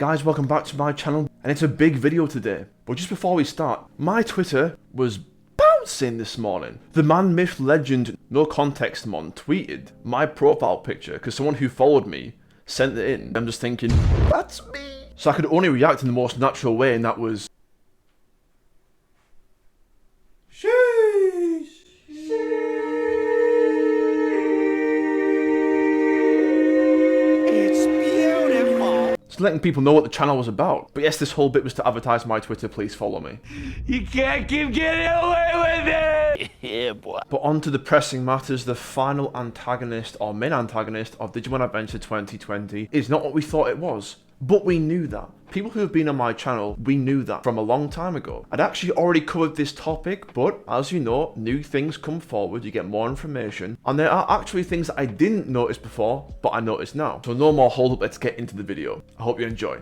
Guys, welcome back to my channel, and it's a big video today. But just before we start, my Twitter was bouncing this morning. The man, myth, legend, no context mon tweeted my profile picture because someone who followed me sent it in. I'm just thinking, that's me. So I could only react in the most natural way, and that was... letting people know what the channel was about. But yes, this whole bit was to advertise my Twitter. Please follow me. You can't keep getting away with it! Yeah, boy. But on to the pressing matters. The final antagonist, or main antagonist, of Digimon Adventure 2020 is not what we thought it was. But we knew that. People who have been on my channel, we knew that from a long time ago. I'd actually already covered this topic, but as you know, new things come forward, you get more information, and there are actually things that I didn't notice before, but I notice now. So no more hold up, let's get into the video. I hope you enjoy.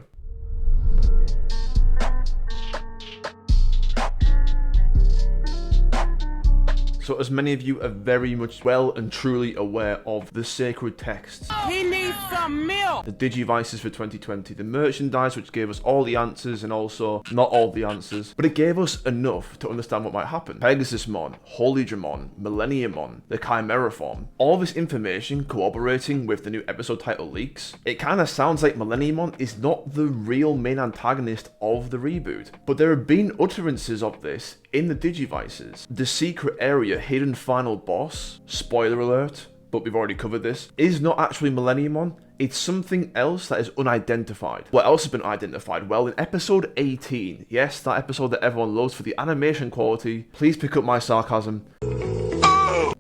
So as many of you are very much well and truly aware of the sacred texts. He needs some milk! The Digivices for 2020, the merchandise which gave us all the answers and also not all the answers, but it gave us enough to understand what might happen. Pegasusmon, Holy Dramon, Millenniumon, the Chimera form, all this information cooperating with the new episode title leaks. It kind of sounds like Millenniumon is not the real main antagonist of the reboot, but there have been utterances of this in the Digivices. The secret area hidden final boss, spoiler alert, but we've already covered this, is not actually Millenniumon. It's something else that is unidentified. What else has been identified? Well, in episode 18, yes, that episode that everyone loves for the animation quality, please pick up my sarcasm.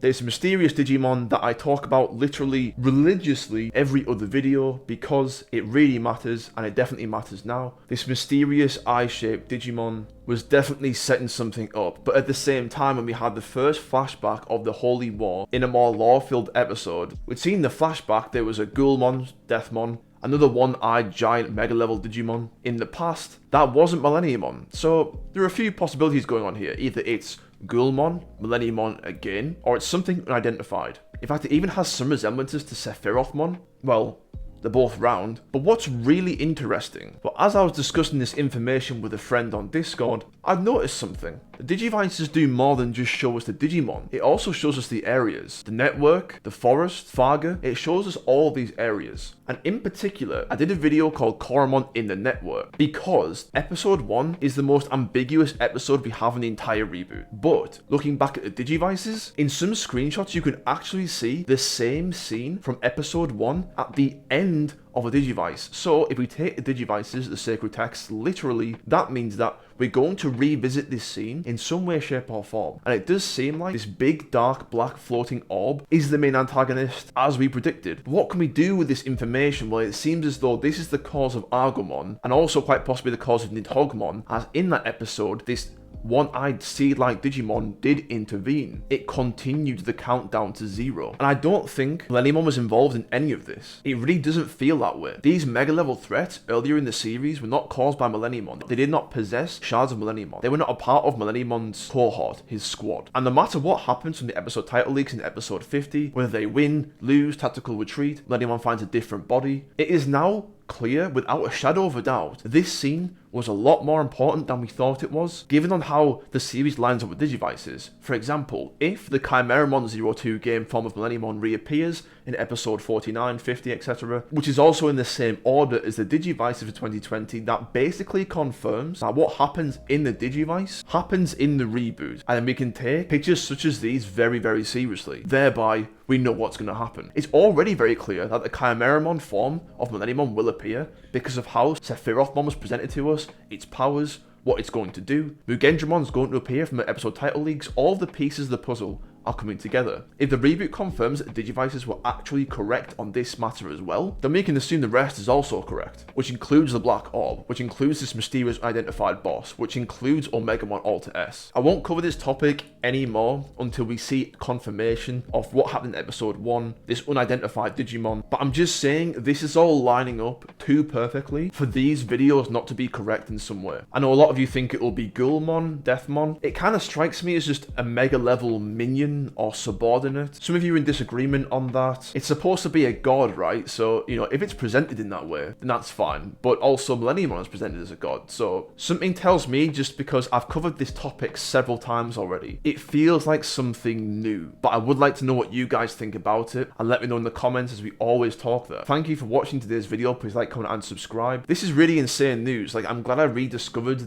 There's a mysterious Digimon that I talk about literally religiously every other video because it really matters, and it definitely matters now. This mysterious eye-shaped Digimon was definitely setting something up, but at the same time, when we had the first flashback of the Holy War in a more lore-filled episode, we'd seen the flashback, there was a Ghoulmon, Deathmon, another one-eyed giant mega-level Digimon. In the past, that wasn't Millenniumon, so there are a few possibilities going on here. Either it's Ghoulmon, Millenniumon again, or it's something unidentified. In fact, it even has some resemblances to Sephirothmon. Well, they're both round. But what's really interesting, but as I was discussing this information with a friend on Discord, I've noticed something. The Digivices do more than just show us the Digimon. It also shows us the areas. The network, the forest, Faga, it shows us all these areas. And in particular, I did a video called Koromon in the Network because episode 1 is the most ambiguous episode we have in the entire reboot. But looking back at the Digivices, in some screenshots you can actually see the same scene from episode 1 at the end of a Digivice. So if we take the Digivices, the sacred texts, literally, that means that we're going to revisit this scene in some way, shape or form. And it does seem like this big, dark, black floating orb is the main antagonist, as we predicted. But what can we do with this information? Well, it seems as though this is the cause of Agumon, and also quite possibly the cause of Nidhoggmon, as in that episode, this one-eyed seed-like Digimon did intervene. It continued the countdown to 0. And I don't think Millenniumon was involved in any of this. It really doesn't feel that way. These mega-level threats earlier in the series were not caused by Millenniumon. They did not possess shards of Millenniumon. They were not a part of Millenniumon's cohort, his squad. And no matter what happens from the episode title leaks in episode 50, whether they win, lose, tactical retreat, Millenniumon finds a different body, it is now clear, without a shadow of a doubt, this scene was a lot more important than we thought it was, given on how the series lines up with Digivices. For example, if the Chimeramon 02 game form of Millenniumon reappears in episode 49, 50, etc., which is also in the same order as the Digivices for 2020, that basically confirms that what happens in the Digivice happens in the reboot, and we can take pictures such as these very, very seriously. Thereby, we know what's going to happen. It's already very clear that the Chimeramon form of Millenniumon will appear because of how Sephirothmon was presented to us, its powers, what it's going to do. Mugendramon's going to appear from the episode title leaks. All the pieces of the puzzle are coming together. If the reboot confirms that Digivices were actually correct on this matter as well, then we can assume the rest is also correct, which includes the Black Orb, which includes this mysterious unidentified boss, which includes Omegamon Alter S. I won't cover this topic anymore until we see confirmation of what happened in episode 1, this unidentified Digimon, but I'm just saying this is all lining up too perfectly for these videos not to be correct in some way. I know a lot of you think it will be Ghoulmon, Deathmon. It kind of strikes me as just a mega level minion alien or subordinate. Some of you are in disagreement on that. It's supposed to be a god, right? So, you know, if it's presented in that way, then that's fine. But also Millenniumon is presented as a god. So something tells me, just because I've covered this topic several times already, it feels like something new. But I would like to know what you guys think about it, and let me know in the comments, as we always talk there. Thank you for watching today's video. Please like, comment, and subscribe. This is really insane news. Like, I'm glad I rediscovered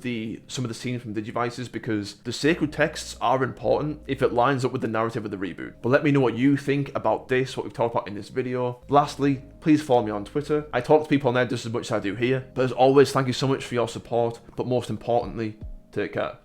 some of the scenes from Digivices, because the sacred texts are important if it lines up with the narrative of the reboot. But let me know what you think about this, what we've talked about in this video. Lastly, please follow me on Twitter. I talk to people on there just as much as I do here. But as always, thank you so much for your support. But most importantly, take care.